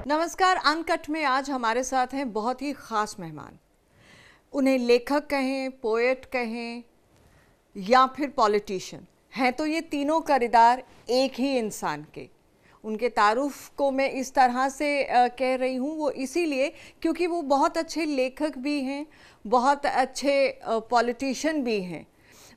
नमस्कार। अनकट में आज हमारे साथ हैं बहुत ही ख़ास मेहमान। उन्हें लेखक कहें, पोएट कहें या फिर पॉलिटिशियन, हैं तो ये तीनों किरदार एक ही इंसान के। उनके तारुफ को मैं इस तरह से कह रही हूँ वो इसीलिए क्योंकि वो बहुत अच्छे लेखक भी हैं, बहुत अच्छे पॉलिटिशियन भी हैं।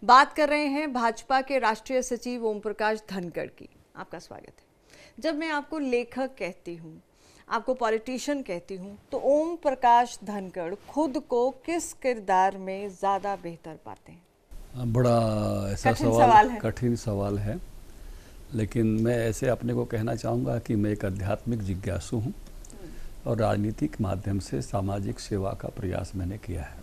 बात कर रहे हैं भाजपा के राष्ट्रीय सचिव ओम प्रकाश धनखड़ की। आपका स्वागत है। जब मैं आपको लेखक कहती हूँ, आपको पॉलिटिशियन कहती हूँ, तो ओम प्रकाश धनखड़ खुद को किस किरदार में ज़्यादा बेहतर पाते हैं? बड़ा ऐसा कठिन सवाल है, लेकिन मैं ऐसे अपने को कहना चाहूँगा कि मैं एक आध्यात्मिक जिज्ञासु हूँ और राजनीतिक माध्यम से सामाजिक सेवा का प्रयास मैंने किया है।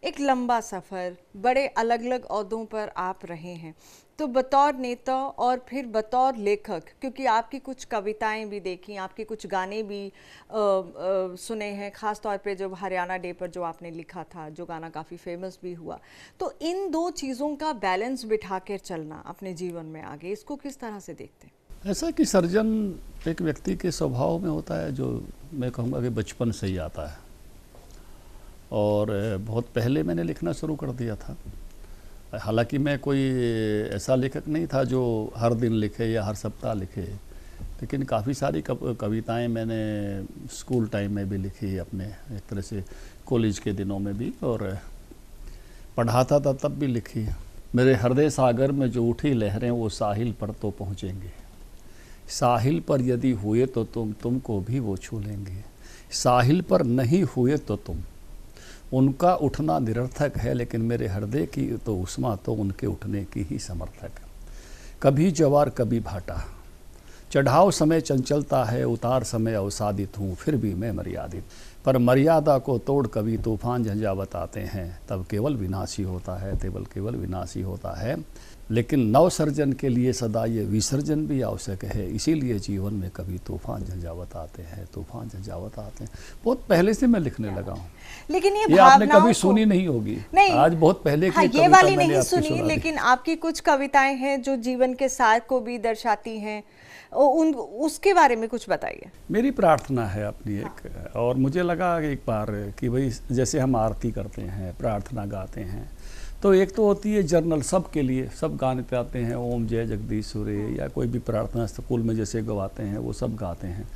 एक लंबा सफ़र, बड़े अलग अलग ओहदों पर आप रहे हैं, तो बतौर नेता और फिर बतौर लेखक, क्योंकि आपकी कुछ कविताएं भी देखी, आपके कुछ गाने भी सुने हैं, ख़ास तौर पे जो हरियाणा डे पर जो आपने लिखा था, जो गाना काफ़ी फेमस भी हुआ, तो इन दो चीज़ों का बैलेंस बिठा कर चलना अपने जीवन में आगे, इसको किस तरह से देखते हैं? ऐसा कि सर्जन एक व्यक्ति के स्वभाव में होता है, जो मैं कहूँगा कि बचपन से ही आता है। और बहुत पहले मैंने लिखना शुरू कर दिया था। हालांकि मैं कोई ऐसा लेखक नहीं था जो हर दिन लिखे या हर सप्ताह लिखे, लेकिन काफ़ी सारी कविताएं मैंने स्कूल टाइम में भी लिखी, अपने एक तरह से कॉलेज के दिनों में भी, और पढ़ाता था तब भी लिखी। मेरे हृदय सागर में जो उठी लहरें वो साहिल पर तो पहुँचेंगे, साहिल पर यदि हुए तो तुमको भी वो छू लेंगे, साहिल पर नहीं हुए तो तुम, उनका उठना निरर्थक है, लेकिन मेरे हृदय की तो उष्मा तो उनके उठने की ही समर्थक है। कभी जवार कभी भाटा, चढ़ाव समय चंचलता है, उतार समय अवसादित हूँ, फिर भी मैं मर्यादित, पर मर्यादा को तोड़ कभी तूफान झंझावत आते हैं, तब केवल विनाशी होता है, केवल विनाशी होता है। लेकिन नवसर्जन के लिए सदा ये विसर्जन भी आवश्यक है, इसीलिए जीवन में कभी तूफान झंझावत आते हैं, तूफान झंझावत आते हैं। बहुत पहले से मैं लिखने लगा हूँ, लेकिन ये आपने कभी सुनी नहीं होगी। नहीं, आज बहुत पहले की ये वाली नहीं सुनी, लेकिन आपकी कुछ कविताएं हैं जो जीवन के सार को भी दर्शाती हैं, उसके बारे में कुछ बताइए। मेरी प्रार्थना है अपनी एक, और मुझे लगा एक बार कि भाई जैसे हम आरती करते हैं, प्रार्थना गाते हैं, तो एक तो होती है जर्नल, सब के लिए, सब गाने गाते हैं, ओम जय जगदीश्वरे, या कोई भी प्रार्थना स्कूल में जैसे गवाते हैं वो सब गाते हैं।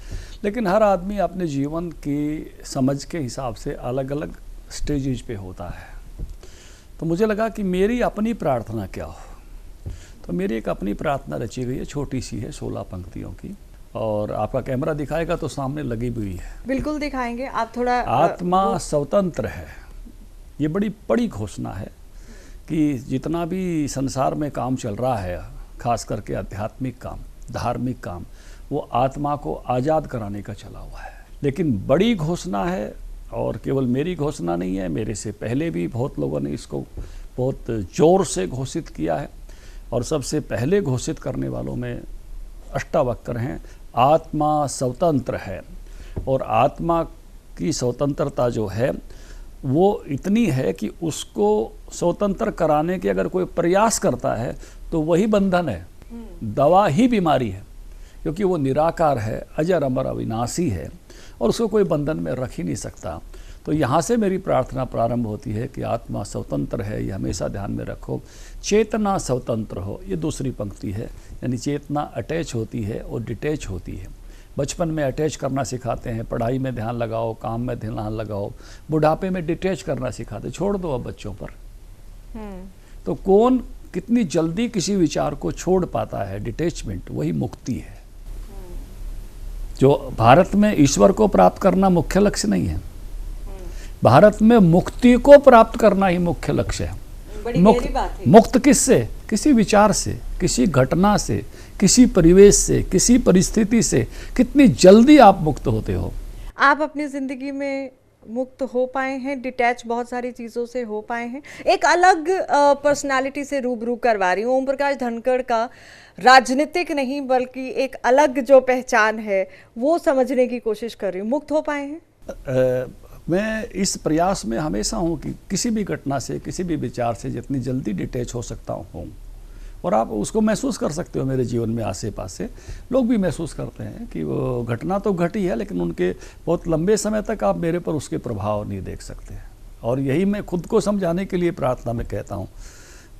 लेकिन हर आदमी अपने जीवन की समझ के हिसाब से अलग अलग स्टेजेज पे होता है। तो मुझे लगा कि मेरी अपनी प्रार्थना क्या हो, तो मेरी एक अपनी प्रार्थना रची गई है, छोटी सी है, 16 पंक्तियों की, और आपका कैमरा दिखाएगा तो सामने लगी हुई है। बिल्कुल दिखाएंगे, आप थोड़ा। आत्मा स्वतंत्र है, ये बड़ी बड़ी घोषणा है कि जितना भी संसार में काम चल रहा है, खास करके आध्यात्मिक काम, धार्मिक काम, वो आत्मा को आज़ाद कराने का चला हुआ है। लेकिन बड़ी घोषणा है, और केवल मेरी घोषणा नहीं है, मेरे से पहले भी बहुत लोगों ने इसको बहुत जोर से घोषित किया है, और सबसे पहले घोषित करने वालों में अष्टावक्र हैं। आत्मा स्वतंत्र है, और आत्मा की स्वतंत्रता जो है वो इतनी है कि उसको स्वतंत्र कराने के अगर कोई प्रयास करता है तो वही बंधन है, दवा ही बीमारी है, क्योंकि वो निराकार है, अजर अमर अविनाशी है, और उसको कोई बंधन में रख ही नहीं सकता। तो यहाँ से मेरी प्रार्थना प्रारंभ होती है कि आत्मा स्वतंत्र है, ये हमेशा ध्यान में रखो। चेतना स्वतंत्र हो, ये दूसरी पंक्ति है, यानी चेतना अटैच होती है और डिटैच होती है। बचपन में अटैच करना सिखाते हैं, पढ़ाई में ध्यान लगाओ, काम में ध्यान लगाओ, बुढ़ापे में डिटैच करना सिखाते, छोड़ दो अब बच्चों पर। तो कौन कितनी जल्दी किसी विचार को छोड़ पाता है, डिटैचमेंट, वही मुक्ति है। जो भारत में ईश्वर को प्राप्त करना मुख्य लक्ष्य नहीं है, भारत में मुक्ति को प्राप्त करना ही मुख्य लक्ष्य है। मुक्त किससे? किसी विचार से, किसी घटना से, किसी परिवेश से, किसी परिस्थिति से। कितनी जल्दी आप मुक्त होते हो? आप अपनी जिंदगी में मुक्त हो पाए हैं, डिटैच बहुत सारी चीज़ों से हो पाए हैं, एक अलग पर्सनालिटी से रूबरू करवा रही हूँ। ओम प्रकाश धनखड़ का राजनीतिक नहीं बल्कि एक अलग जो पहचान है वो समझने की कोशिश कर रही हूँ। मुक्त हो पाए हैं? मैं इस प्रयास में हमेशा हूँ कि किसी भी घटना से, किसी भी विचार से जितनी जल्दी डिटैच हो सकता हूँ, और आप उसको महसूस कर सकते हो। मेरे जीवन में आसे पासे लोग भी महसूस करते हैं कि वो घटना तो घटी है, लेकिन उनके बहुत लंबे समय तक आप मेरे पर उसके प्रभाव नहीं देख सकते। और यही मैं खुद को समझाने के लिए प्रार्थना में कहता हूँ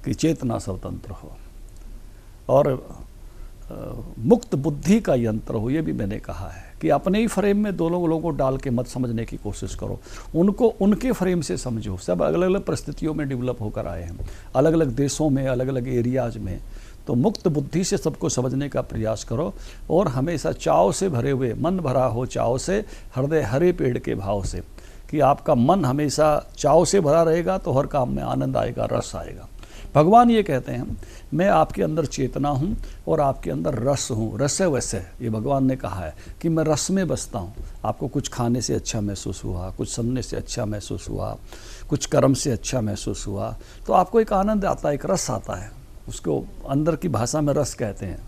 कि चेतना स्वतंत्र हो और मुक्त बुद्धि का यंत्र हो। ये भी मैंने कहा है कि अपने ही फ्रेम में दो लोगों को डाल के मत समझने की कोशिश करो, उनको उनके फ्रेम से समझो। सब अलग अलग परिस्थितियों में डेवलप होकर आए हैं, अलग अलग देशों में, अलग अलग एरियाज में। तो मुक्त बुद्धि से सबको समझने का प्रयास करो और हमेशा चाव से भरे हुए, मन भरा हो चाव से, हृदय हरे पेड़ के भाव से, कि आपका मन हमेशा चाव से भरा रहेगा तो हर काम में आनंद आएगा, रस आएगा। भगवान ये कहते हैं मैं आपके अंदर चेतना हूँ और आपके अंदर रस हूँ। रस है वैसे, ये भगवान ने कहा है कि मैं रस में बसता हूँ। आपको कुछ खाने से अच्छा महसूस हुआ, कुछ सुनने से अच्छा महसूस हुआ, कुछ कर्म से अच्छा महसूस हुआ, तो आपको एक आनंद आता है, एक रस आता है। उसको अंदर की भाषा में रस कहते हैं।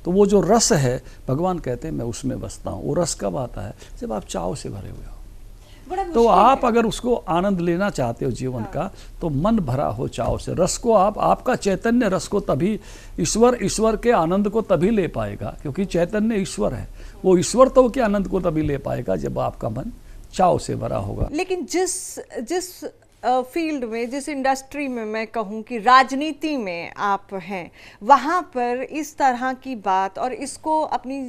तो वो जो रस है, भगवान कहते हैं मैं उसमें बसता हूँ। वो रस कब आता है? जब आप चाव से भरे हुए हो। तो आप अगर उसको आनंद लेना चाहते हो जीवन का, तो मन भरा हो चाव से। रस को आपका चैतन्य रस को तभी ईश्वर के आनंद को तभी ले पाएगा, क्योंकि चैतन्य ईश्वर है। वो ईश्वर तो के आनंद को तभी ले पाएगा जब आपका मन चाव से भरा होगा। लेकिन जिस फील्ड में, जिस इंडस्ट्री में मैं कहूँ कि राजनीति में आप हैं, वहाँ पर इस तरह की बात और इसको अपनी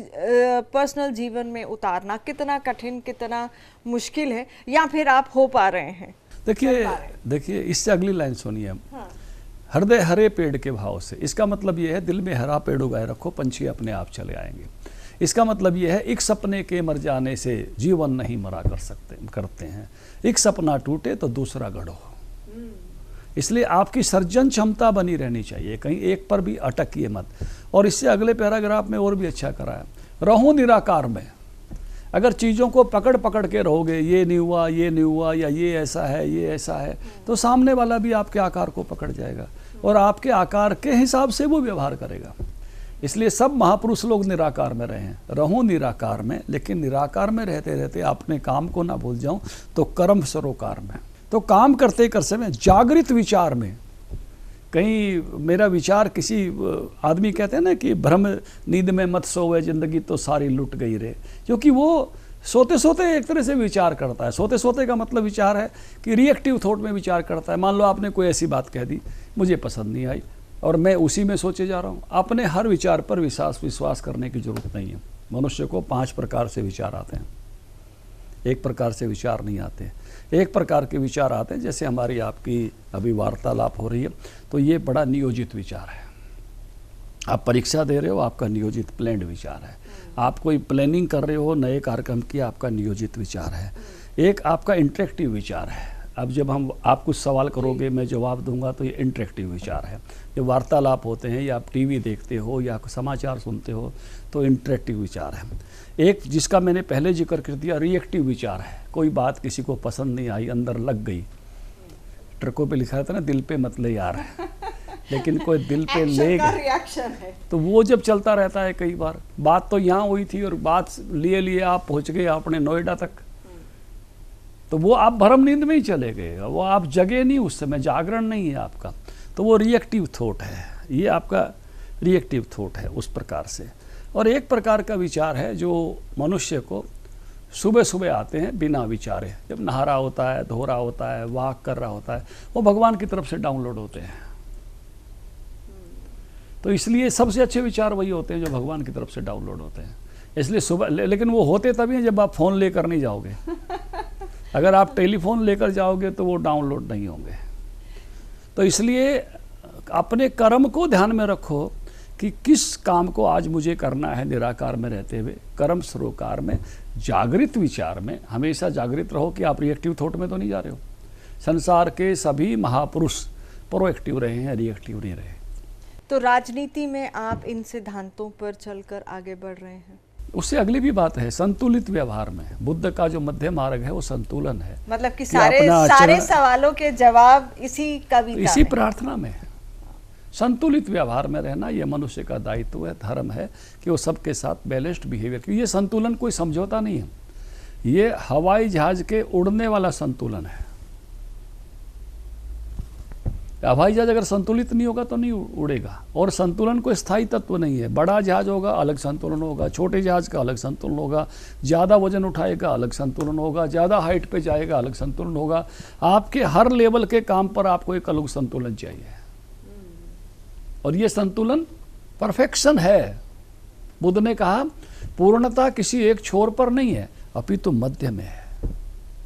पर्सनल जीवन में उतारना कितना कठिन, कितना मुश्किल है, या फिर आप हो पा रहे हैं? देखिए इससे अगली लाइन सुनिए हम। हाँ। हृदय हरे पेड़ के भाव से, इसका मतलब ये है दिल में हरा पेड़ उगाए रखो, पंछी अपने आप चले आएंगे। इसका मतलब यह है एक सपने के मर जाने से जीवन नहीं मरा करते हैं। एक सपना टूटे तो दूसरा गढ़ो। इसलिए आपकी सर्जन क्षमता बनी रहनी चाहिए, कहीं एक पर भी अटकिए मत। और इससे अगले पैराग्राफ में और भी अच्छा करा है, रहो निराकार में। अगर चीज़ों को पकड़ पकड़ के रहोगे, ये नहीं हुआ, ये नहीं हुआ, या ये ऐसा है, ये ऐसा है, तो सामने वाला भी आपके आकार को पकड़ जाएगा और आपके आकार के हिसाब से वो व्यवहार करेगा। इसलिए सब महापुरुष लोग निराकार में रहे हैं। रहो निराकार में, लेकिन निराकार में रहते रहते अपने काम को ना भूल जाऊं, तो कर्म सरोकार में। तो काम करते करते में जागृत विचार में, कहीं मेरा विचार किसी आदमी कहते हैं ना कि भ्रम नींद में मत सोवे जिंदगी तो सारी लुट गई रे, क्योंकि वो सोते सोते एक तरह से विचार करता है। सोते सोते का मतलब विचार है कि रिएक्टिव थॉट में विचार करता है। मान लो आपने कोई ऐसी बात कह दी, मुझे पसंद नहीं आई और मैं उसी में सोचे जा रहा हूँ। अपने हर विचार पर विश्वास करने की जरूरत नहीं है। मनुष्य को 5 प्रकार से विचार आते हैं, एक प्रकार से विचार नहीं आते। एक प्रकार के विचार आते हैं, जैसे हमारी आपकी अभी वार्तालाप हो रही है, तो ये बड़ा नियोजित विचार है। आप परीक्षा दे रहे हो, आपका नियोजित प्लान्ड विचार है। आप कोई प्लानिंग कर रहे हो नए कार्यक्रम की, आपका नियोजित विचार है। एक आपका इंटरेक्टिव विचार है। अब जब आप कुछ सवाल करोगे, मैं जवाब दूंगा, तो ये इंटरेक्टिव विचार है। जब वार्तालाप होते हैं या आप टीवी देखते हो या समाचार सुनते हो, तो इंटरेक्टिव विचार है। एक जिसका मैंने पहले जिक्र कर दिया, रिएक्टिव विचार है। कोई बात किसी को पसंद नहीं आई, अंदर लग गई। ट्रकों पे लिखा रहता है ना, दिल पे मत ले यार, लेकिन कोई दिल पे ले गया, तो वो जब चलता रहता है। कई बार बात तो यहाँ हुई थी और बात लिए आप पहुँच गए अपने नोएडा तक, तो वो आप भरम नींद में ही चले गए, वो आप जगे नहीं, उस समय जागरण नहीं है आपका। तो वो रिएक्टिव थॉट है, ये आपका रिएक्टिव थॉट है उस प्रकार से। और एक प्रकार का विचार है जो मनुष्य को सुबह सुबह आते हैं बिना विचारे, जब नहा रहा होता है, धो रहा होता है, वॉक कर रहा होता है, वो भगवान की तरफ से डाउनलोड होते हैं। तो इसलिए सबसे अच्छे विचार वही होते हैं जो भगवान की तरफ से डाउनलोड होते हैं। इसलिए सुबह, लेकिन वो होते तभी हैं जब आप फ़ोन लेकर नहीं जाओगे। अगर आप टेलीफोन लेकर जाओगे तो वो डाउनलोड नहीं होंगे। तो इसलिए अपने कर्म को ध्यान में रखो कि किस काम को आज मुझे करना है, निराकार में रहते हुए, कर्म सरोकार में, जागृत विचार में। हमेशा जागृत रहो कि आप रिएक्टिव थॉट में तो नहीं जा रहे हो। संसार के सभी महापुरुष प्रोएक्टिव रहे हैं, रिएक्टिव नहीं रहे। तो राजनीति में आप इन सिद्धांतों पर चलकर आगे बढ़ रहे हैं। उससे अगली भी बात है, संतुलित व्यवहार में बुद्ध का जो मध्य मार्ग है वो संतुलन है। मतलब कि सारे सवालों के जवाब इसी कविता, इसी प्रार्थना में है। संतुलित व्यवहार में रहना ये मनुष्य का दायित्व है, धर्म है कि वो सबके साथ बैलेंस्ड बिहेवियर, क्योंकि ये संतुलन कोई समझौता नहीं है, ये हवाई जहाज के उड़ने वाला संतुलन है। हवाई जहाज अगर संतुलित नहीं होगा तो नहीं उड़ेगा, और संतुलन कोई स्थायी तत्व नहीं है। बड़ा जहाज होगा अलग संतुलन होगा, छोटे जहाज का अलग संतुलन होगा, ज़्यादा वजन उठाएगा अलग संतुलन होगा, ज़्यादा हाइट पे जाएगा अलग संतुलन होगा। आपके हर लेवल के काम पर आपको एक अलग संतुलन चाहिए, और ये संतुलन परफेक्शन है। बुद्ध ने कहा पूर्णता किसी एक छोर पर नहीं है, अपितु मध्य में है।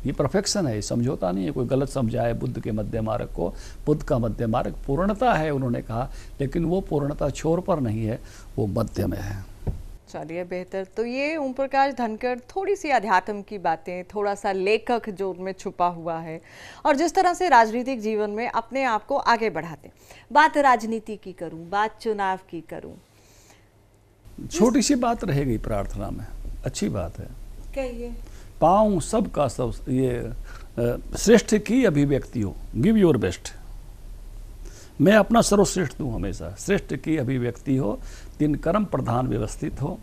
ये परफेक्शन है, ये समझौता नहीं है। कोई गलत समझाए बुद्ध के मध्य मार्ग को। बुद्ध का मध्य मार्ग पूर्णता है उन्होंने कहा, लेकिन वो पूर्णता छोर पर नहीं है, वो मध्य में है। चलिए बेहतर। तो ये ओम प्रकाश धनखड़ थोड़ी सी अध्यात्म की बातें, थोड़ा सा लेखक जो उनमें छुपा हुआ है, और जिस तरह से राजनीतिक जीवन में अपने आप को आगे बढ़ाते। बात राजनीति की करूं, बात चुनाव की करूं, छोटी सी बात रहेगी प्रार्थना में, अच्छी बात है। कहिए। पाऊँ सबका सब, ये श्रेष्ठ की अभिव्यक्ति हो, गिव योर बेस्ट। मैं अपना सर्वश्रेष्ठ दूँ हमेशा। श्रेष्ठ की अभिव्यक्ति हो, दिन कर्म प्रधान व्यवस्थित हो,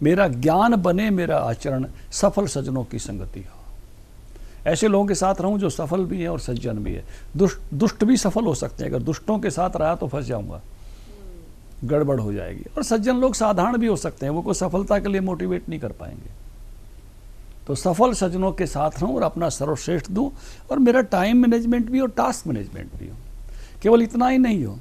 मेरा ज्ञान बने मेरा आचरण, सफल सज्जनों की संगति हो। ऐसे लोगों के साथ रहूं जो सफल भी है और सज्जन भी है। दुष्ट भी सफल हो सकते हैं, अगर दुष्टों के साथ रहा तो फंस जाऊंगा, गड़बड़ हो जाएगी। और सज्जन लोग साधारण भी हो सकते हैं, वो कोई सफलता के लिए मोटिवेट नहीं कर पाएंगे। तो सफल सज्जनों के साथ रहूं और अपना सर्वश्रेष्ठ दूं, और मेरा टाइम मैनेजमेंट भी और टास्क मैनेजमेंट भी हो। केवल इतना ही नहीं हो,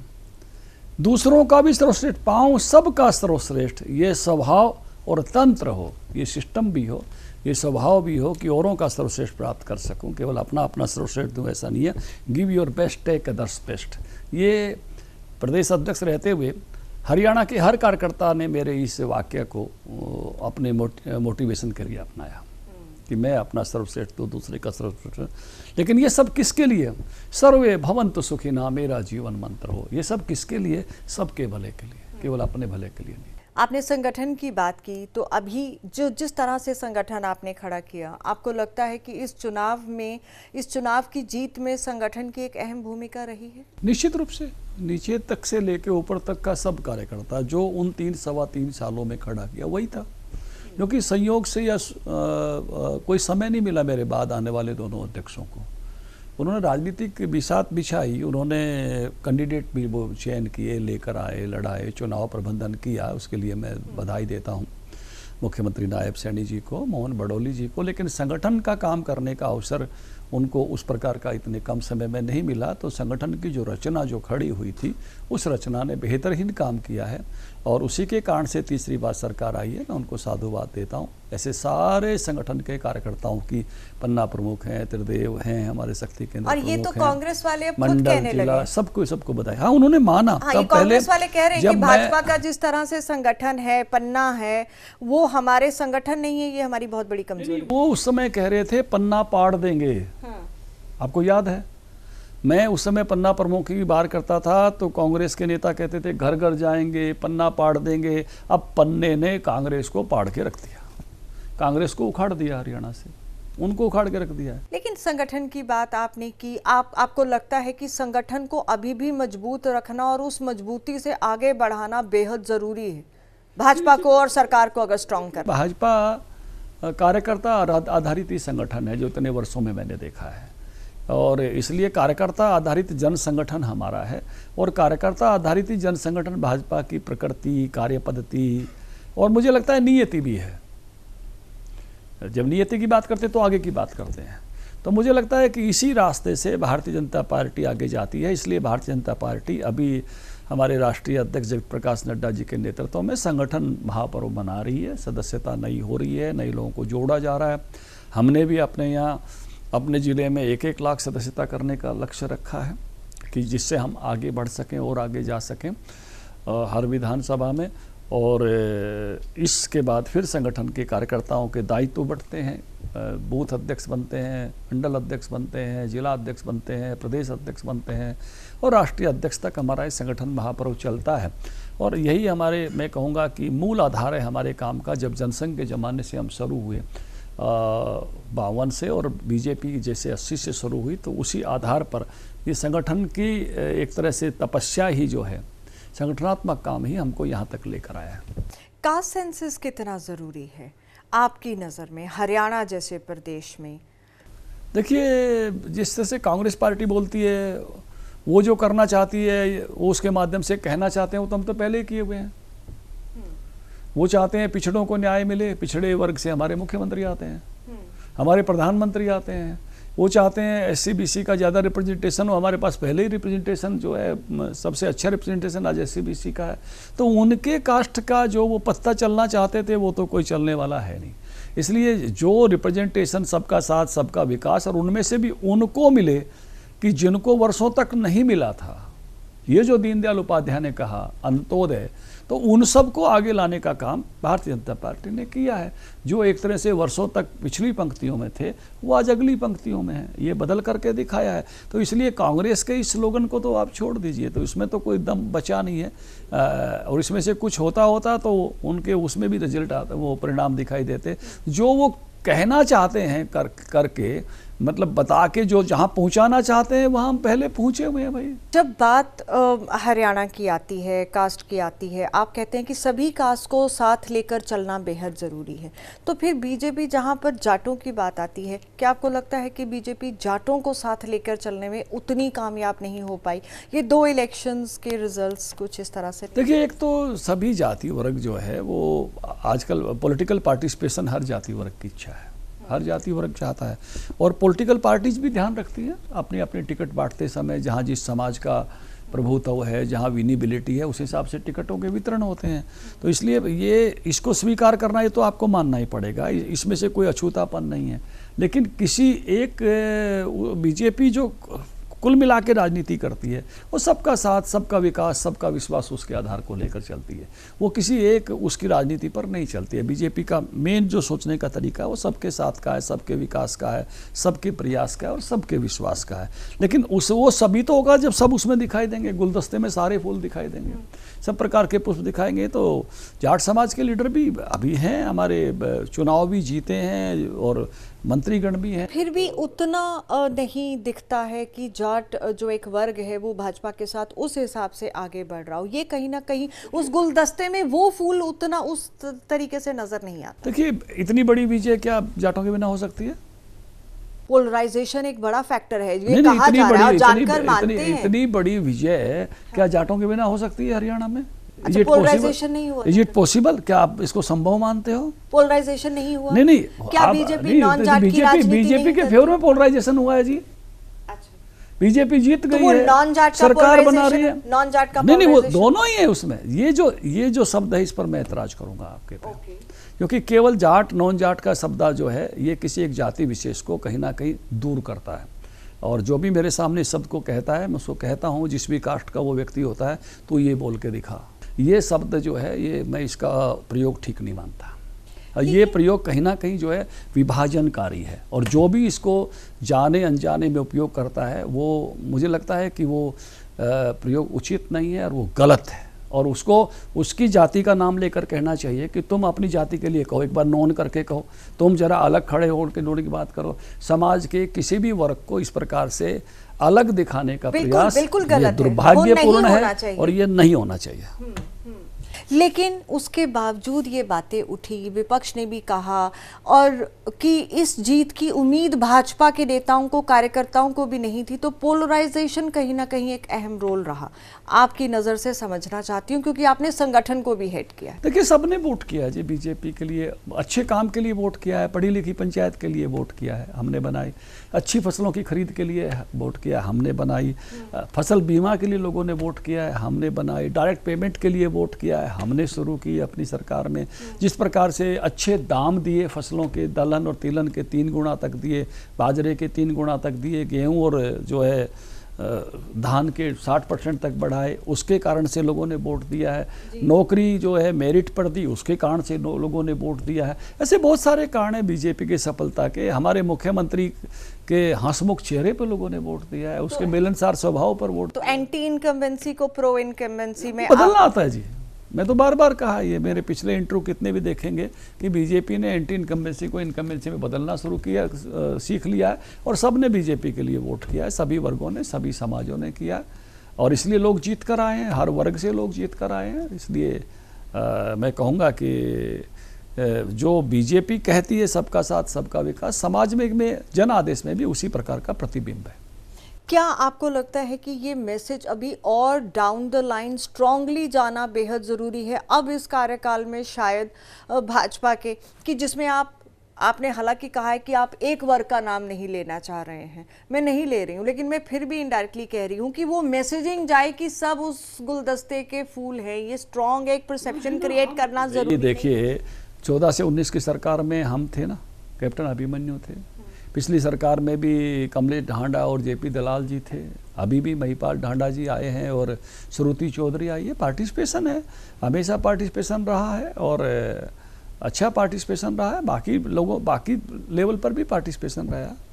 दूसरों का भी सर्वश्रेष्ठ पाऊं, सबका सर्वश्रेष्ठ, ये स्वभाव और तंत्र हो, ये सिस्टम भी हो, ये स्वभाव भी हो कि औरों का सर्वश्रेष्ठ प्राप्त कर सकूं। केवल अपना अपना सर्वश्रेष्ठ दूं ऐसा नहीं है। Give your best, take others best. ये प्रदेश अध्यक्ष रहते हुए हरियाणा के हर कार्यकर्ता ने मेरे इस वाक्य को अपने मोटिवेशन के लिए अपनाया कि मैं अपना सर्वश्रेष्ठ तो दूसरे का सर्वश्रेष्ठ। लेकिन ये सब किसके लिए? सर्वे भवन्तु सुखिनः, मेरा जीवन मंत्र हो। ये सब किसके लिए? सबके भले के लिए, केवल अपने भले के लिए नहीं। आपने संगठन की बात की, तो अभी जो जिस तरह से संगठन आपने खड़ा किया, आपको लगता है कि इस चुनाव में, इस चुनाव की जीत में संगठन की एक अहम भूमिका रही है? निश्चित रूप से। नीचे तक से लेके ऊपर तक का सब कार्यकर्ता जो उन 3-3.25 सालों में खड़ा किया वही था। क्योंकि संयोग से या कोई समय नहीं मिला मेरे बाद आने वाले दोनों अध्यक्षों को। उन्होंने राजनीतिक बिसात बिछाई, उन्होंने कैंडिडेट भी वो चयन किए, लेकर आए, लड़ाए, चुनाव प्रबंधन किया। उसके लिए मैं बधाई देता हूँ मुख्यमंत्री नायब सैनी जी को, मोहन बडोली जी को। लेकिन संगठन का काम करने का अवसर उनको उस प्रकार का इतने कम समय में नहीं मिला। तो संगठन की जो रचना जो खड़ी हुई थी, उस रचना ने बेहतरीन काम किया है, और उसी के कारण से तीसरी बार सरकार आई है। मैं उनको साधुवाद देता हूँ। ऐसे सारे संगठन के कार्यकर्ताओं की, पन्ना प्रमुख हैं, त्रिदेव हैं, हमारे शक्ति केंद्र और ये तो कांग्रेस वाले अब खुद मंडल, कहने जिला, लगे, सबको बताया। हाँ, उन्होंने माना। हाँ, ये कांग्रेस वाले कह रहे हैं कि भाजपा का जिस तरह से संगठन है, पन्ना है, वो हमारे संगठन नहीं है, ये हमारी बहुत बड़ी कमजोरी। वो उस समय कह रहे थे पन्ना पाड़ देंगे। हाँ। आपको याद है, मैं उस समय पन्ना प्रमुख की बार करता था तो कांग्रेस के नेता कहते थे घर घर जाएंगे, पन्ना पाड़ देंगे। अब पन्ने ने कांग्रेस को पाड़ के रख दिया, कांग्रेस को उखाड़ दिया, हरियाणा से उनको उखाड़ के रख दिया है। लेकिन संगठन की बात आपने की, आपको लगता है कि संगठन को अभी भी मजबूत रखना और उस मजबूती से आगे बढ़ाना बेहद जरूरी है, भाजपा को और सरकार को अगर स्ट्रांग करना? भाजपा कार्यकर्ता आधारित ही संगठन है जो इतने वर्षों में मैंने देखा है, और इसलिए कार्यकर्ता आधारित जन संगठन हमारा है। और कार्यकर्ता आधारित ही जन संगठन भाजपा की प्रकृति, कार्य पद्धति और मुझे लगता है नियति भी है। जब नियति की बात करते हैं तो आगे की बात करते हैं। तो मुझे लगता है कि इसी रास्ते से भारतीय जनता पार्टी आगे जाती है। इसलिए भारतीय जनता पार्टी अभी हमारे राष्ट्रीय अध्यक्ष जगत प्रकाश नड्डा जी के नेतृत्व में संगठन महापर्व मना रही है। सदस्यता नई हो रही है, नए लोगों को जोड़ा जा रहा है। हमने भी अपने यहाँ अपने ज़िले में 1-1 लाख सदस्यता करने का लक्ष्य रखा है कि जिससे हम आगे बढ़ सकें और आगे जा सकें हर विधानसभा में। और इसके बाद फिर संगठन के कार्यकर्ताओं के दायित्व बढ़ते हैं, बूथ अध्यक्ष बनते हैं, मंडल अध्यक्ष बनते हैं, जिला अध्यक्ष बनते हैं, प्रदेश अध्यक्ष बनते हैं, और राष्ट्रीय अध्यक्ष तक हमारा ये संगठन महापर्व चलता है। और यही हमारे, मैं कहूँगा कि मूल आधार है हमारे काम का। जब जनसंघ के ज़माने से हम शुरू हुए 52 से, और बीजेपी जैसे 80 से शुरू हुई, तो उसी आधार पर ये संगठन की एक तरह से तपस्या ही जो है, संगठनात्मक काम ही हमको यहाँ तक लेकर आया है। कास्ट सेंसस कितना ज़रूरी है आपकी नज़र में हरियाणा जैसे प्रदेश में? देखिए, जिस तरह से कांग्रेस पार्टी बोलती है वो जो करना चाहती है वो उसके माध्यम से कहना चाहते हैं, वो तो हम तो पहले ही किए हुए हैं। वो चाहते हैं पिछड़ों को न्याय मिले, पिछड़े वर्ग से हमारे मुख्यमंत्री आते हैं, हमारे प्रधानमंत्री आते हैं। वो चाहते हैं एससी बीसी का ज़्यादा रिप्रेजेंटेशन हो, हमारे पास पहले ही रिप्रेजेंटेशन जो है सबसे अच्छा रिप्रेजेंटेशन आज एससी बीसी का है। तो उनके कास्ट का जो वो पत्ता चलना चाहते थे वो तो कोई चलने वाला है नहीं। इसलिए जो रिप्रेजेंटेशन सबका साथ सबका विकास, और उनमें से भी उनको मिले कि जिनको वर्षों तक नहीं मिला था, ये जो दीनदयाल उपाध्याय ने कहा अंत्योदय, तो उन सब को आगे लाने का काम भारतीय जनता पार्टी ने किया है। जो एक तरह से वर्षों तक पिछली पंक्तियों में थे वो आज अगली पंक्तियों में हैं, ये बदल करके दिखाया है। तो इसलिए कांग्रेस के इस स्लोगन को तो आप छोड़ दीजिए, तो इसमें तो कोई दम बचा नहीं है। और इसमें से कुछ होता तो उनके उसमें भी रिजल्ट आता, वो परिणाम दिखाई देते जो वो कहना चाहते हैं करके, मतलब बता के जो जहाँ पहुँचाना चाहते हैं वहाँ हम पहले पहुँचे हुए हैं भाई। जब बात हरियाणा की आती है, कास्ट की आती है, आप कहते हैं कि सभी कास्ट को साथ लेकर चलना बेहद ज़रूरी है, तो फिर बीजेपी जहाँ पर जाटों की बात आती है, क्या आपको लगता है कि बीजेपी जाटों को साथ लेकर चलने में उतनी कामयाब नहीं हो पाई? ये 2 इलेक्शंस के रिजल्ट्स कुछ इस तरह से। देखिए, एक तो सभी जाति वर्ग जो है वो आजकल पॉलिटिकल पार्टिसिपेशन हर जाति वर्ग की इच्छा है, हर जाति वर्ग चाहता है। और पॉलिटिकल पार्टीज भी ध्यान रखती हैं अपनी अपनी टिकट बांटते समय, जहाँ जिस समाज का प्रभुत्व है, जहाँ विनिबिलिटी है, उस हिसाब से टिकटों के वितरण होते हैं। तो इसलिए ये इसको स्वीकार करना, ये तो आपको मानना ही पड़ेगा, इसमें से कोई अछूतापन नहीं है। लेकिन किसी एक बीजेपी जो कुल मिला के राजनीति करती है वो सबका साथ सबका विकास सबका विश्वास उसके आधार को लेकर चलती है, वो किसी एक उसकी राजनीति पर नहीं चलती है। बीजेपी का मेन जो सोचने का तरीका है वो सबके साथ का है, सबके विकास का है, सबके प्रयास का है और सबके विश्वास का है। लेकिन वो सभी तो होगा जब सब उसमें दिखाई देंगे, गुलदस्ते में सारे फूल दिखाई देंगे, सब प्रकार के पुष्प दिखाएंगे। तो जाट समाज के लीडर भी अभी हैं, हमारे चुनाव भी जीते हैं और मंत्रीगण भी हैं। फिर भी उतना नहीं दिखता है कि जाट जो एक वर्ग है वो भाजपा के साथ उस हिसाब से आगे बढ़ रहा हो। ये कहीं ना कहीं उस गुलदस्ते में वो फूल उतना उस तरीके से नजर नहीं आता। देखिए, इतनी बड़ी विजय क्या जाटों के बिना हो सकती है? पोलराइजेशन एक बड़ा फैक्टर है, ये कहा जा रहा है और जानकर मानते हैं। इतनी बड़ी विजय क्या जाटों के बिना हो सकती है हरियाणा में? अच्छा, पोलराइजेशन नहीं हुआ? Is it possible? क्या आप इसको संभव मानते हो? पोलराइजेशन नहीं हुआ? नहीं, क्या बीजेपी नॉन जाट की राजनीति बीजेपी के फेवर में पोलराइजेशन हुआ है जी। अच्छा, बीजेपी जीत गई तो है, नॉन जाट सरकार बना रही है। नॉन जाट का नहीं, वो दोनों ही है उसमें। ये जो शब्द है इस पर मैं ऐतराज करूंगा आपके पे, क्योंकि केवल जाट नॉन जाट का शब्द जो है ये किसी एक जाति विशेष को कहीं ना कहीं दूर करता है। और जो भी मेरे सामने शब्द को कहता है मैं उसको कहता हूँ, जिस भी कास्ट का वो व्यक्ति होता है तो ये बोल के दिखा, ये शब्द जो है ये मैं इसका प्रयोग ठीक नहीं मानता। ये प्रयोग कहीं ना कहीं जो है विभाजनकारी है, और जो भी इसको जाने अनजाने में उपयोग करता है वो मुझे लगता है कि वो प्रयोग उचित नहीं है और वो गलत है। और उसको उसकी जाति का नाम लेकर कहना चाहिए कि तुम अपनी जाति के लिए कहो, एक बार नॉन करके कहो, तुम जरा अलग खड़े हो के नोने की बात करो। समाज के किसी भी वर्ग को इस प्रकार से अलग दिखाने का प्रयास ये दुर्भाग्यपूर्ण है और ये नहीं होना चाहिए। लेकिन उसके बावजूद ये बातें उठी, विपक्ष ने भी कहा, और कि इस जीत की उम्मीद भाजपा के नेताओं को कार्यकर्ताओं को भी नहीं थी, तो पोलराइजेशन कहीं ना कहीं एक अहम रोल रहा। आपकी नज़र से समझना चाहती हूँ, क्योंकि आपने संगठन को भी हेड किया। देखिए, सबने वोट किया है जी बीजेपी के लिए, अच्छे काम के लिए वोट किया है, पढ़ी लिखी पंचायत के लिए वोट किया है, हमने बनाई। अच्छी फसलों की खरीद के लिए वोट किया, हमने बनाई। फसल बीमा के लिए लोगों ने वोट किया है, हमने बनाई। डायरेक्ट पेमेंट के लिए वोट किया है, हमने शुरू की अपनी सरकार में। जिस प्रकार से अच्छे दाम दिए फसलों के, दलहन और तिलहन के 3 गुना तक दिए, बाजरे के 3 गुना तक दिए, गेहूं और जो है धान के 60% तक बढ़ाए, उसके कारण से लोगों ने वोट दिया है। नौकरी जो है मेरिट पर दी, उसके कारण से लोगों ने वोट दिया है। ऐसे बहुत सारे कारण हैं बीजेपी की सफलता के। हमारे मुख्यमंत्री के हंसमुख चेहरे पर लोगों ने वोट दिया है, उसके मिलनसार स्वभाव पर वोट। तो एंटी इनकम्बेंसी को प्रो इनकम्बेंसी में बदलना आता है जी। मैं तो बार बार कहा, ये मेरे पिछले इंटरव्यू कितने भी देखेंगे कि बीजेपी ने एंटी इनकम्बेंसी को इनकम्बेंसी में बदलना शुरू किया, सीख लिया है, और सब ने बीजेपी के लिए वोट किया है, सभी वर्गों ने, सभी समाजों ने किया, और इसलिए लोग जीत कर आए हैं, हर वर्ग से लोग जीत कर आए हैं। इसलिए मैं कहूँगा कि जो बीजेपी कहती है सबका साथ सबका विकास, समाज में जन आदेश में भी उसी प्रकार का प्रतिबिंब है। क्या आपको लगता है कि ये मैसेज अभी और डाउन द लाइन स्ट्रांगली जाना बेहद ज़रूरी है अब इस कार्यकाल में, शायद भाजपा के, कि जिसमें आपने हालांकि कहा है कि आप एक वर्ग का नाम नहीं लेना चाह रहे हैं, मैं नहीं ले रही हूँ, लेकिन मैं फिर भी इनडायरेक्टली कह रही हूँ कि वो मैसेजिंग जाए कि सब उस गुलदस्ते के फूल हैं, ये स्ट्रांग एक परसेप्शन क्रिएट करना जरूरी है। देखिए 14 से 19 की सरकार में हम थे ना, कैप्टन अभिमन्यु थे, पिछली सरकार में भी कमलेश ढांडा और जेपी दलाल जी थे, अभी भी महिपाल ढांडा जी आए हैं और श्रुति चौधरी आई है। पार्टिसिपेशन है, हमेशा पार्टिसिपेशन रहा है और अच्छा पार्टिसिपेशन रहा है, बाकी लोगों बाकी लेवल पर भी पार्टिसिपेशन रहा है।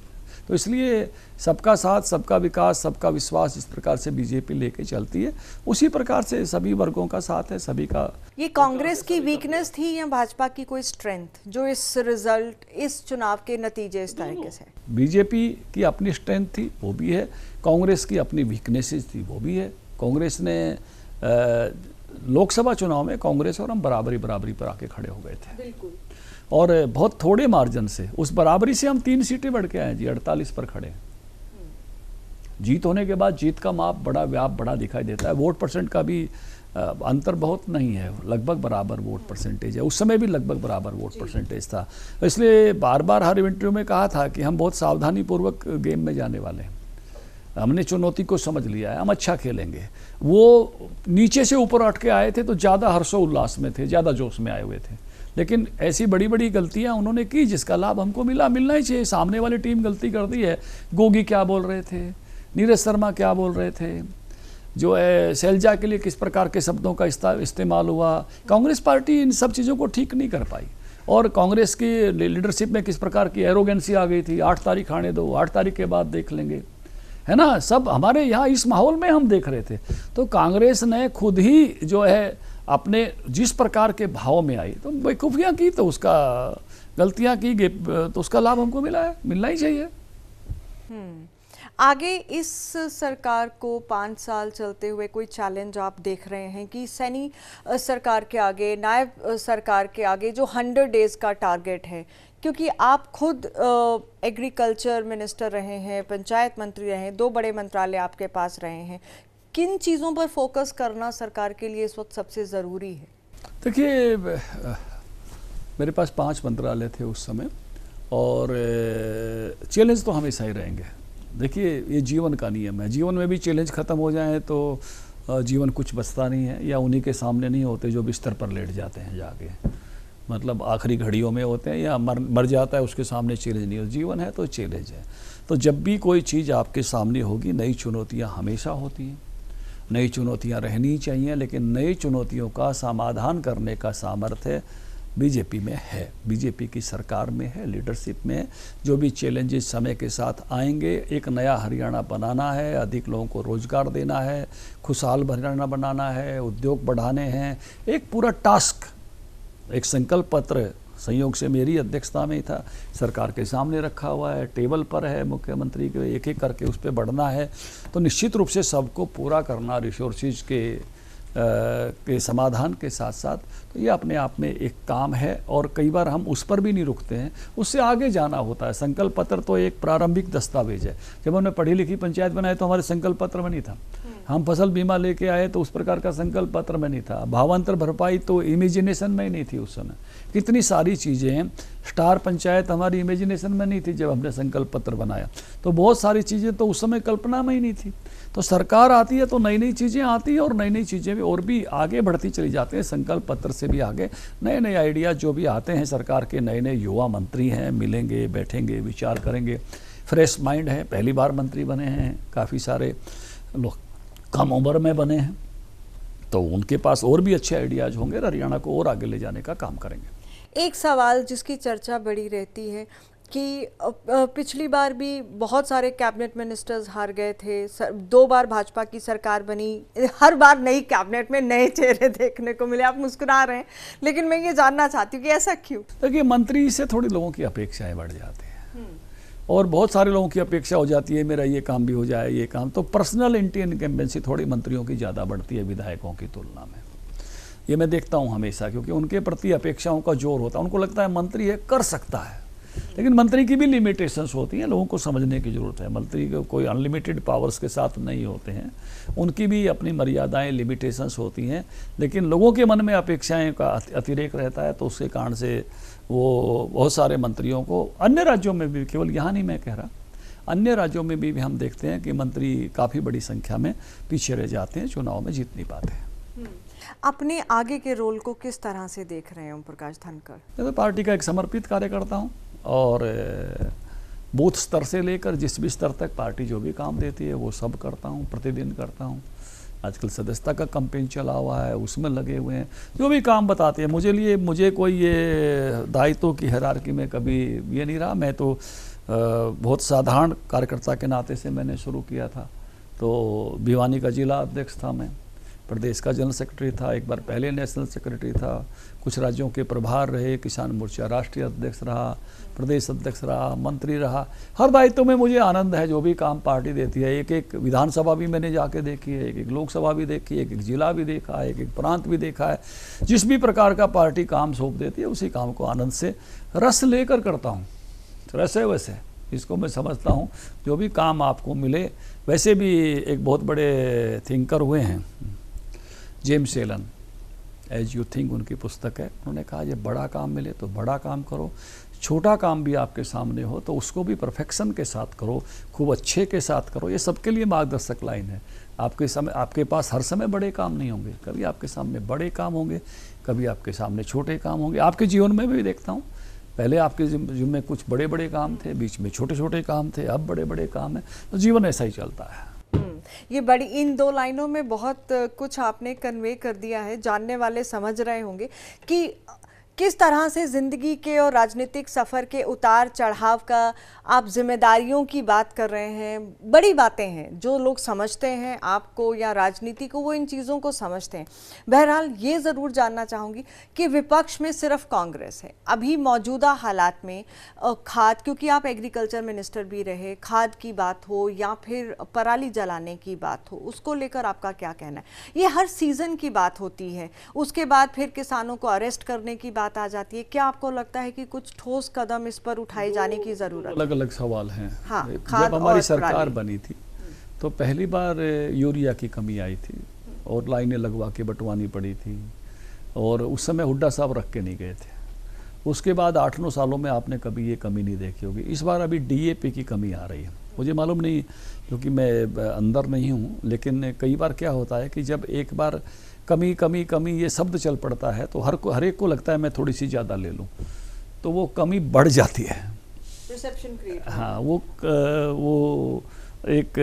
तो इसलिए सबका साथ, सबका विकास, सबका विश्वास जिस प्रकार से बीजेपी लेके चलती है, उसी प्रकार से सभी वर्गों का साथ है, सभी का। ये कांग्रेस की वीकनेस थी या भाजपा की कोई स्ट्रेंथ जो इस रिजल्ट, इस चुनाव के नतीजे इस तरीके से? बीजेपी की अपनी स्ट्रेंथ थी, वो भी है, कांग्रेस की अपनी वीकनेसेस थी, वो भी है। कांग्रेस ने लोकसभा चुनाव में कांग्रेस और हम बराबरी पर आके खड़े हो गए थे, बिल्कुल, और बहुत थोड़े मार्जिन से। उस बराबरी से हम 3 सीटें बढ़ के आए जी, 48 पर खड़े हैं। जीत होने के बाद जीत का माप बड़ा दिखाई देता है। वोट परसेंट का भी अंतर बहुत नहीं है, लगभग बराबर वोट परसेंटेज है। उस समय भी लगभग बराबर वोट परसेंटेज था। इसलिए बार बार हर इंटरव्यू में कहा था कि हम बहुत सावधानी पूर्वक गेम में जाने वाले हैं, हमने चुनौती को समझ लिया है, हम अच्छा खेलेंगे। वो नीचे से ऊपर उठ के आए थे तो ज़्यादा हर्षोल्लास में थे, ज़्यादा जोश में आए हुए थे, लेकिन ऐसी बड़ी बड़ी गलतियां उन्होंने की जिसका लाभ हमको मिलना ही चाहिए। सामने वाली टीम गलती कर दी है। गोगी क्या बोल रहे थे, नीरज शर्मा क्या बोल रहे थे, जो है शैलजा के लिए किस प्रकार के शब्दों का इस्तेमाल हुआ, कांग्रेस पार्टी इन सब चीज़ों को ठीक नहीं कर पाई। और कांग्रेस की लीडरशिप में किस प्रकार की एरोगेंसी आ गई थी, 8 तारीख आने दो, 8 तारीख के बाद देख लेंगे, है ना, सब हमारे यहाँ इस माहौल में हम देख रहे थे। तो कांग्रेस ने खुद ही जो है अपने जिस प्रकार के भाव में आई तो बेवकूफ़ियाँ की, तो उसका गलतियाँ की, तो उसका लाभ हमको मिलना ही चाहिए। आगे इस सरकार को 5 साल चलते हुए कोई चैलेंज आप देख रहे हैं कि सैनी सरकार के आगे, नायब सरकार के आगे जो 100 डेज का टारगेट है, क्योंकि आप खुद एग्रीकल्चर मिनिस्टर रहे हैं, पंचायत मंत्री रहे हैं, 2 बड़े मंत्रालय आपके पास रहे हैं, किन चीज़ों पर फोकस करना सरकार के लिए इस वक्त सबसे ज़रूरी है? देखिए मेरे पास 5 मंत्रालय थे उस समय, और चैलेंज तो हमेशा ही रहेंगे। देखिए ये जीवन का नियम है, जीवन में भी चैलेंज ख़त्म हो जाए तो जीवन कुछ बचता नहीं है, या उन्हीं के सामने नहीं होते जो बिस्तर पर लेट जाते हैं जाके, मतलब आखिरी घड़ियों में होते हैं, या मर जाता है उसके सामने चैलेंज नहीं हो। जीवन है तो चैलेंज है। तो जब भी कोई चीज़ आपके सामने होगी, नई चुनौतियाँ हमेशा होती हैं, नई चुनौतियाँ रहनी चाहिए, लेकिन नई चुनौतियों का समाधान करने का सामर्थ्य बीजेपी में है, बीजेपी की सरकार में है, लीडरशिप में है। जो भी चैलेंजेस समय के साथ आएंगे, एक नया हरियाणा बनाना है, अधिक लोगों को रोजगार देना है, खुशहाल हरियाणा बनाना है, उद्योग बढ़ाने हैं, एक पूरा टास्क, एक संकल्प पत्र संयोग से मेरी अध्यक्षता में ही था, सरकार के सामने रखा हुआ है, टेबल पर है, मुख्यमंत्री के एक एक करके उस पर बढ़ना है। तो निश्चित रूप से सबको पूरा करना, रिसोर्सेज के समाधान के साथ साथ, तो ये अपने आप में एक काम है, और कई बार हम उस पर भी नहीं रुकते हैं, उससे आगे जाना होता है। संकल्प पत्र तो एक प्रारंभिक दस्तावेज है। जब हमने पढ़ी लिखी पंचायत बनाए तो हमारे संकल्प पत्र में नहीं था, हम फसल बीमा लेके आए तो उस प्रकार का संकल्प पत्र में नहीं था, भावांतर भरपाई तो इमेजिनेशन में ही नहीं थी उस समय। कितनी सारी चीज़ें, स्टार पंचायत हमारी इमेजिनेशन में नहीं थी जब हमने संकल्प पत्र बनाया, तो बहुत सारी चीज़ें तो उस समय कल्पना में ही नहीं थी। तो सरकार आती है तो नई नई चीज़ें आती हैं, और नई नई चीज़ें भी और भी आगे बढ़ती चली जाती हैं। संकल्प पत्र से भी आगे नए नए आइडिया जो भी आते हैं, सरकार के नए नए युवा मंत्री हैं, मिलेंगे, बैठेंगे, विचार करेंगे, फ्रेश माइंड है, पहली बार मंत्री बने हैं, काफ़ी सारे लोग कम उम्र में बने हैं, तो उनके पास और भी अच्छे आइडियाज होंगे, हरियाणा को और आगे ले जाने का काम करेंगे। एक सवाल जिसकी चर्चा बड़ी रहती है कि पिछली बार भी बहुत सारे कैबिनेट मिनिस्टर्स हार गए थे, 2 बार भाजपा की सरकार बनी, हर बार नई कैबिनेट में नए चेहरे देखने को मिले। आप मुस्कुरा रहे हैं, लेकिन मैं ये जानना चाहती हूँ कि ऐसा क्यों? देखिए मंत्री से थोड़ी लोगों की अपेक्षाएं बढ़ जाती हैं, और बहुत सारे लोगों की अपेक्षा हो जाती है मेरा ये काम भी हो जाए, ये काम, तो पर्सनल इनकम्बेंसी थोड़ी मंत्रियों की ज़्यादा बढ़ती है विधायकों की तुलना में। ये मैं देखता हूँ हमेशा, क्योंकि उनके प्रति अपेक्षाओं का जोर होता है, उनको लगता है मंत्री है, कर सकता है। लेकिन मंत्री की भी लिमिटेशंस होती हैं, लोगों को समझने की ज़रूरत है। मंत्री को कोई अनलिमिटेड पावर्स के साथ नहीं होते हैं, उनकी भी अपनी मर्यादाएं, लिमिटेशंस होती हैं, लेकिन लोगों के मन में अपेक्षाएं का अतिरेक रहता है, तो उसके कारण से वो बहुत सारे मंत्रियों को, अन्य राज्यों में भी, केवल यहाँ नहीं मैं कह रहा, अन्य राज्यों में भी हम देखते हैं कि मंत्री काफ़ी बड़ी संख्या में पीछे रह जाते हैं, चुनाव में जीत नहीं पाते हैं। अपने आगे के रोल को किस तरह से देख रहे हैं ओम प्रकाश धनखड़? मैं तो पार्टी का एक समर्पित कार्यकर्ता हूँ, और बूथ स्तर से लेकर जिस भी स्तर तक पार्टी जो भी काम देती है वो सब करता हूँ, प्रतिदिन करता हूँ। आजकल सदस्यता का कैंपेन चला हुआ है, उसमें लगे हुए हैं, जो भी काम बताते हैं। मुझे कोई ये दायित्व की हायरार्की में कभी ये नहीं रहा। मैं तो बहुत साधारण कार्यकर्ता के नाते से मैंने शुरू किया था। तो भिवानी का जिला अध्यक्ष था, मैं प्रदेश का जनरल सेक्रेटरी था, एक बार पहले नेशनल सेक्रेटरी था, कुछ राज्यों के प्रभार रहे, किसान मोर्चा राष्ट्रीय अध्यक्ष रहा, प्रदेश अध्यक्ष रहा, मंत्री रहा। हर दायित्व में मुझे आनंद है, जो भी काम पार्टी देती है। एक एक विधानसभा भी मैंने जाके देखी है, एक एक लोकसभा भी देखी है, एक एक जिला भी देखा है, एक एक प्रांत भी देखा है। जिस भी प्रकार का पार्टी काम सौंप देती है, उसी काम को आनंद से रस लेकर करता हूँ। रस है वैसे, इसको मैं समझता हूँ, जो भी काम आपको मिले। वैसे भी एक बहुत बड़े थिंकर हुए हैं, James Allen, as you think उनकी पुस्तक है। उन्होंने कहा ये बड़ा काम मिले तो बड़ा काम करो, छोटा काम भी आपके सामने हो तो उसको भी परफेक्शन के साथ करो, खूब अच्छे के साथ करो। ये सबके लिए मार्गदर्शक लाइन है। आपके पास हर समय बड़े काम नहीं होंगे, कभी आपके सामने बड़े काम होंगे, कभी आपके सामने छोटे काम होंगे। आपके जीवन में भी देखता हूँ, पहले आपके जीवन में कुछ बड़े बड़े काम थे, बीच में छोटे छोटे काम थे, अब बड़े बड़े काम हैं। तो जीवन ऐसा ही चलता है। ये बड़ी, इन दो लाइनों में बहुत कुछ आपने कन्वे कर दिया है। जानने वाले समझ रहे होंगे कि किस तरह से ज़िंदगी के और राजनीतिक सफ़र के उतार चढ़ाव का आप जिम्मेदारियों की बात कर रहे हैं। बड़ी बातें हैं, जो लोग समझते हैं आपको या राजनीति को, वो इन चीज़ों को समझते हैं। बहरहाल ये ज़रूर जानना चाहूँगी कि विपक्ष में सिर्फ कांग्रेस है अभी मौजूदा हालात में। खाद, क्योंकि आप एग्रीकल्चर मिनिस्टर भी रहे, खाद की बात हो या फिर पराली जलाने की बात हो, उसको लेकर आपका क्या कहना है? ये हर सीज़न की बात होती है, उसके बाद फिर किसानों को अरेस्ट करने की बात आ जाती है। क्या आपको लगता है कि कुछ ठोस कदम इस पर उठाए जाने की जरूरत है? अलग अलग सवाल हैं। हाँ, जब हमारी सरकार बनी थी तो पहली बार यूरिया की कमी आई थी और लाइनें लगवा के बंटवानी पड़ी थी, और उस समय हुड्डा साहब रख के नहीं गए थे। उसके बाद 8-9 सालों में आपने कभी ये कमी नहीं देखी होगी। इस बार अभी DAP की कमी आ रही है। मुझे मालूम नहीं, क्योंकि मैं अंदर नहीं हूँ, लेकिन कई बार क्या होता है कि जब एक बार कमी कमी कमी ये शब्द चल पड़ता है तो हर एक को लगता है मैं थोड़ी सी ज़्यादा ले लूँ, तो वो कमी बढ़ जाती है। परसेप्शन क्रिएट, हाँ, वो एक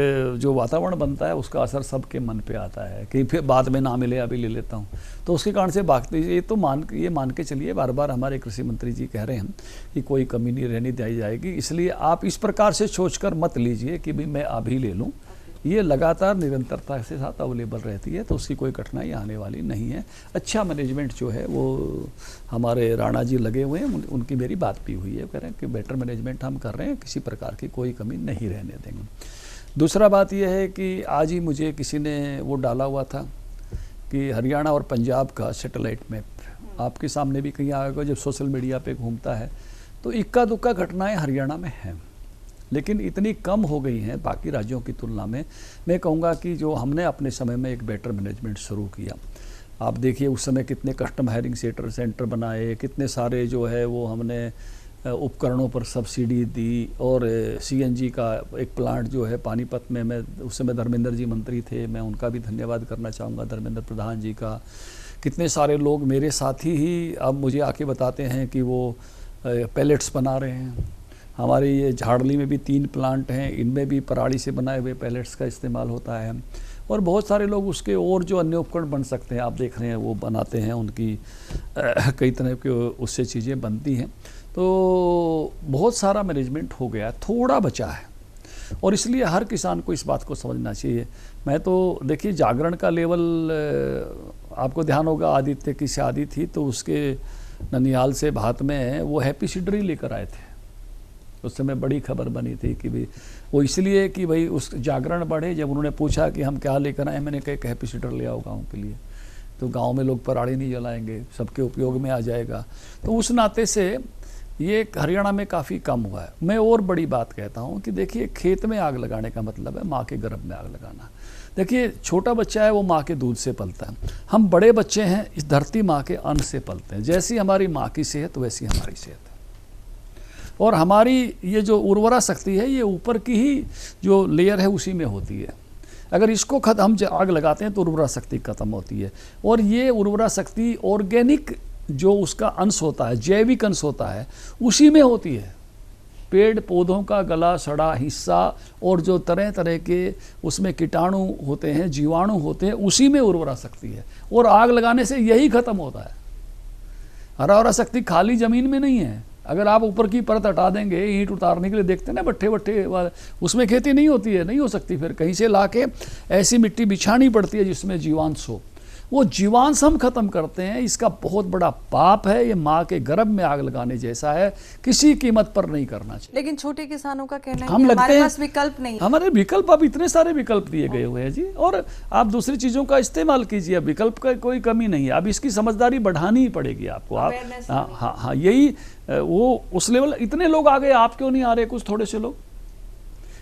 जो वातावरण बनता है उसका असर सबके मन पे आता है कि फिर बाद में ना मिले, अभी ले लेता हूँ। तो उसके कारण से बाकी ये तो मान के चलिए, बार बार हमारे कृषि मंत्री जी कह रहे हैं कि कोई कमी नहीं रहने दी जाएगी। इसलिए आप इस प्रकार से सोचकर मत लीजिए कि भाई मैं अभी ले लूँ। ये लगातार निरंतरता के साथ अवेलेबल रहती है, तो उसकी कोई कठिनाई आने वाली नहीं है। अच्छा मैनेजमेंट जो है वो हमारे राणा जी लगे हुए हैं, उनकी मेरी बात भी हुई है, कह रहे हैं कि बेटर मैनेजमेंट हम कर रहे हैं, किसी प्रकार की कोई कमी नहीं रहने देंगे। दूसरा बात यह है कि आज ही मुझे किसी ने वो डाला हुआ था कि हरियाणा और पंजाब का सैटेलाइट मैप आपके सामने भी कहीं आएगा, जब सोशल मीडिया पे घूमता है तो इक्का दुक्का घटनाएं हरियाणा में हैं, लेकिन इतनी कम हो गई हैं बाकी राज्यों की तुलना में। मैं कहूँगा कि जो हमने अपने समय में एक बेटर मैनेजमेंट शुरू किया, आप देखिए उस समय कितने कस्टम हायरिंग सेंटर बनाए, कितने सारे जो है वो हमने उपकरणों पर सब्सिडी दी, और CNG का एक प्लांट जो है पानीपत में, मैं उस समय धर्मेंद्र जी मंत्री थे, मैं उनका भी धन्यवाद करना चाहूँगा, धर्मेंद्र प्रधान जी का। कितने सारे लोग मेरे साथी ही अब मुझे आके बताते हैं कि वो पैलेट्स बना रहे हैं। हमारे ये झाड़ली में भी 3 प्लांट हैं, इनमें भी पराली से बनाए हुए पैलेट्स का इस्तेमाल होता है, और बहुत सारे लोग उसके और जो अन्य उपकरण बन सकते हैं आप देख रहे हैं वो बनाते हैं, उनकी कई तरह के उससे चीज़ें बनती हैं। तो बहुत सारा मैनेजमेंट हो गया, थोड़ा बचा है, और इसलिए हर किसान को इस बात को समझना चाहिए। मैं तो देखिए जागरण का लेवल, आपको ध्यान होगा आदित्य की शादी थी तो उसके ननिहाल से भात में वो हैप्पी सीडर ही लेकर आए थे। उस समय बड़ी खबर बनी थी कि भाई वो इसलिए कि भाई उस जागरण बढ़े। जब उन्होंने पूछा कि हम क्या लेकर आए, मैंने कहा हैप्पी सीडर ले आओ गाँव के लिए, तो गांव में लोग पराली नहीं जलाएंगे, सबके उपयोग में आ जाएगा। तो उस नाते से ये हरियाणा में काफ़ी कम हुआ है। मैं और बड़ी बात कहता हूँ कि देखिए, खेत में आग लगाने का मतलब है माँ के गर्भ में आग लगाना। देखिए, छोटा बच्चा है वो माँ के दूध से पलता है, हम बड़े बच्चे हैं इस धरती माँ के अन्न से पलते हैं। जैसी हमारी माँ की सेहत वैसी हमारी सेहत है, और हमारी ये जो उर्वरा शक्ति है ये ऊपर की ही जो लेयर है उसी में होती है। अगर इसको हम आग लगाते हैं तो उर्वरा शक्ति खत्म होती है, और ये उर्वरा शक्ति ऑर्गेनिक जो उसका अंश होता है, जैविक अंश होता है, उसी में होती है। पेड़ पौधों का गला सड़ा हिस्सा और जो तरह तरह के उसमें कीटाणु होते हैं, जीवाणु होते हैं, उसी में उर्वरा शक्ति है, और आग लगाने से यही खत्म होता है। उर्वरा शक्ति खाली जमीन में नहीं है। अगर आप ऊपर की परत हटा देंगे, ईंट उतारने के लिए देखते हैं ना भट्ठे भट्ठे वाले, उसमें खेती नहीं होती है, नहीं हो सकती। फिर कहीं से लाके ऐसी मिट्टी बिछानी पड़ती है जिसमें जीवांश हो। वो जीवांश हम खत्म करते हैं, इसका बहुत बड़ा पाप है। ये माँ के गर्भ में आग लगाने जैसा है, किसी कीमत पर नहीं करना चाहिए। लेकिन छोटे किसानों का कहना है हम कि लगते हमारे हैं, पास विकल्प नहीं है। हमारे विकल्प, अब इतने सारे विकल्प दिए गए हुए हैं जी, और आप दूसरी चीज़ों का इस्तेमाल कीजिए। विकल्प का कोई कमी नहीं है। अब इसकी समझदारी बढ़ानी ही पड़ेगी आपको। आप हाँ, यही वो उस लेवल, इतने लोग आ गए, आप क्यों नहीं आ रहे कुछ थोड़े से लोग?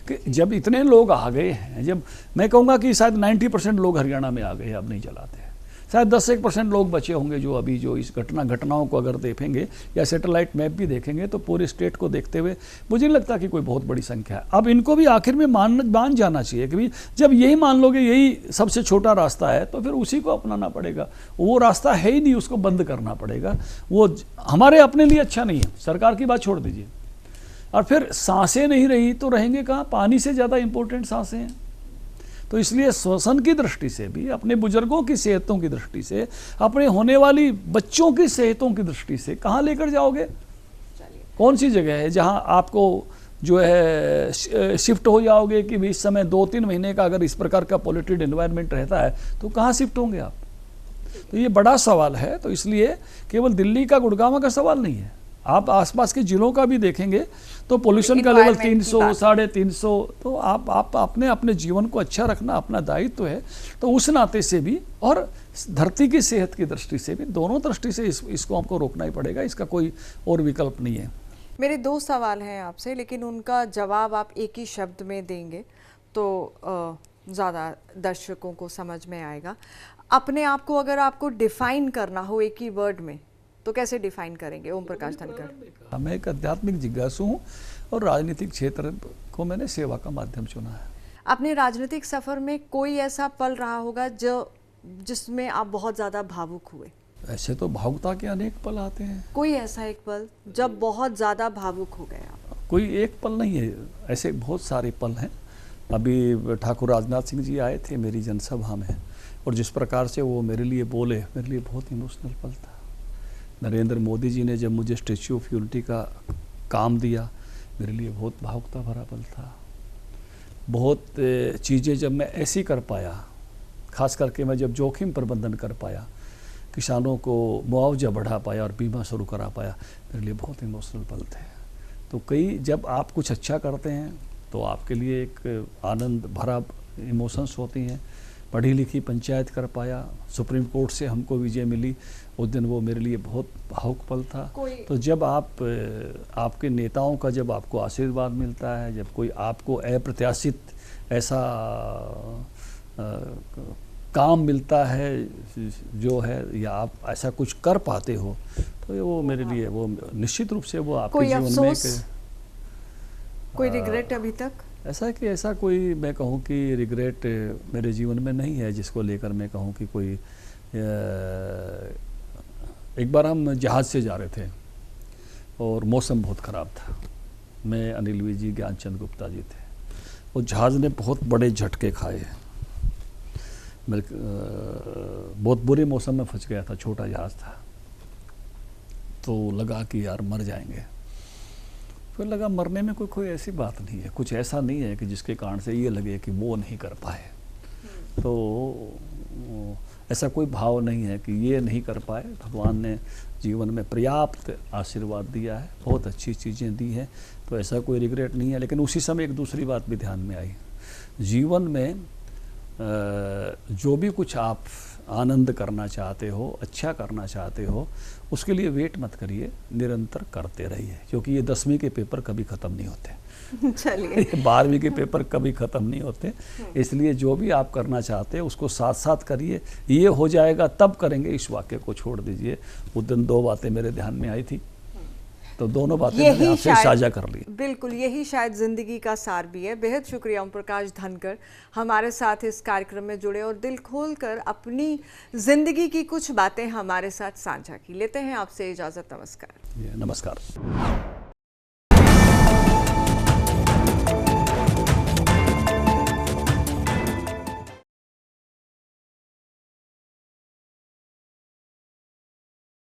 कि जब इतने लोग आ गए हैं, जब मैं कहूँगा कि शायद 90% लोग हरियाणा में आ गए, अब नहीं चलाते हैं। शायद 10-1% लोग बचे होंगे जो अभी जो इस घटनाओं को अगर देखेंगे या सैटेलाइट मैप भी देखेंगे तो पूरे स्टेट को देखते हुए मुझे नहीं लगता कि कोई बहुत बड़ी संख्या है। अब इनको भी आखिर में मान जाना चाहिए कि जब यही मान लोगे यही सबसे छोटा रास्ता है तो फिर उसी को अपनाना पड़ेगा। वो रास्ता है ही नहीं, उसको बंद करना पड़ेगा। वो हमारे अपने लिए अच्छा नहीं है। सरकार की बात छोड़ दीजिए। और फिर सांसें नहीं रही तो रहेंगे कहाँ? पानी से ज़्यादा इंपॉर्टेंट सांसें हैं। तो इसलिए श्वसन की दृष्टि से भी, अपने बुजुर्गों की सेहतों की दृष्टि से, अपने होने वाली बच्चों की सेहतों की दृष्टि से कहाँ लेकर जाओगे? कौन सी जगह है जहां आपको जो है शिफ्ट हो जाओगे कि इस समय 2-3 महीने का अगर इस प्रकार का पॉल्यूटेड एनवायरनमेंट रहता है तो कहाँ शिफ्ट होंगे आप? तो ये बड़ा सवाल है। तो इसलिए केवल दिल्ली का, गुड़गांव का सवाल नहीं है। आप आसपास के जिलों का भी देखेंगे तो पोल्यूशन का लेवल 300, 350। तो आप अपने जीवन को अच्छा रखना अपना दायित्व है। तो उस नाते से भी और धरती की सेहत की दृष्टि से भी, दोनों दृष्टि से इसको हमको रोकना ही पड़ेगा। इसका कोई और विकल्प नहीं है। मेरे 2 सवाल हैं आपसे, लेकिन उनका जवाब आप एक ही शब्द में देंगे तो ज़्यादा दर्शकों को समझ में आएगा। अपने आप को अगर आपको डिफाइन करना हो एक ही वर्ड में तो कैसे डिफाइन करेंगे? ओम प्रकाश धनखड़। मैं एक आध्यात्मिक जिज्ञासु हूँ और राजनीतिक क्षेत्र को मैंने सेवा का माध्यम चुना है। अपने राजनीतिक सफर में कोई ऐसा पल रहा होगा जिसमें आप बहुत ज़्यादा भावुक हुए? ऐसे तो भावुकता के अनेक पल आते हैं। कोई ऐसा एक पल जब बहुत ज़्यादा भावुक हो गए आप? कोई एक पल नहीं है, ऐसे बहुत सारे पल हैं। अभी ठाकुर राजनाथ सिंह जी आए थे मेरी जनसभा में, और जिस प्रकार से वो मेरे लिए बोले, मेरे लिए बहुत इमोशनल पल था। नरेंद्र मोदी जी ने जब मुझे स्टैच्यू ऑफ यूनिटी का काम दिया, मेरे लिए बहुत भावुकता भरा पल था। बहुत चीज़ें जब मैं ऐसी कर पाया, खास करके मैं जब जोखिम प्रबंधन कर पाया, किसानों को मुआवजा बढ़ा पाया और बीमा शुरू करा पाया, मेरे लिए बहुत इमोशनल पल थे। तो कई जब आप कुछ अच्छा करते हैं तो आपके लिए एक आनंद भरा इमोशंस होती हैं। पढ़ी लिखी पंचायत कर पाया, सुप्रीम कोर्ट से हमको विजय मिली, उस दिन वो मेरे लिए बहुत भावुक पल था। तो जब आपके नेताओं का जब आपको आशीर्वाद मिलता है, जब कोई आपको अप्रत्याशित ऐसा काम मिलता है जो है, या आप ऐसा कुछ कर पाते हो, तो वो मेरे लिए वो निश्चित रूप से वो आपके जीवन में कोई रिग्रेट अभी तक ऐसा है कि ऐसा कोई मैं कहूँ कि रिग्रेट मेरे जीवन में नहीं है जिसको लेकर मैं कहूँ कि कोई। एक बार हम जहाज़ से जा रहे थे और मौसम बहुत ख़राब था। मैं, अनिल विज जी, ज्ञानचंद गुप्ता जी थे। और जहाज़ ने बहुत बड़े झटके खाए। मेरे बहुत बुरे मौसम में फंस गया था, छोटा जहाज़ था। तो लगा कि यार मर जाएंगे। फिर लगा मरने में कोई ऐसी बात नहीं है, कुछ ऐसा नहीं है कि जिसके कारण से ये लगे कि वो नहीं कर पाए। तो ऐसा कोई भाव नहीं है कि ये नहीं कर पाए। भगवान ने जीवन में पर्याप्त आशीर्वाद दिया है, बहुत अच्छी चीज़ें दी हैं, तो ऐसा कोई रिग्रेट नहीं है। लेकिन उसी समय एक दूसरी बात भी ध्यान में आई। जीवन में जो भी कुछ आप आनंद करना चाहते हो, अच्छा करना चाहते हो, उसके लिए वेट मत करिए, निरंतर करते रहिए, क्योंकि ये 10वीं के पेपर कभी ख़त्म नहीं होते। चलिए, 12वीं के पेपर कभी ख़त्म नहीं होते। इसलिए जो भी आप करना चाहते हैं उसको साथ साथ करिए। ये हो जाएगा तब करेंगे, इस वाक्य को छोड़ दीजिए। उस दिन 2 बातें मेरे ध्यान में आई थी, तो दोनों बातें मैंने आपसे साझा कर ली। बिल्कुल, यही शायद जिंदगी का सार भी है। बेहद शुक्रिया ओम प्रकाश धनखड़, हमारे साथ इस कार्यक्रम में जुड़े और दिल खोलकर अपनी जिंदगी की कुछ बातें हमारे साथ साझा की। लेते हैं आपसे इजाजत। नमस्कार। नमस्कार।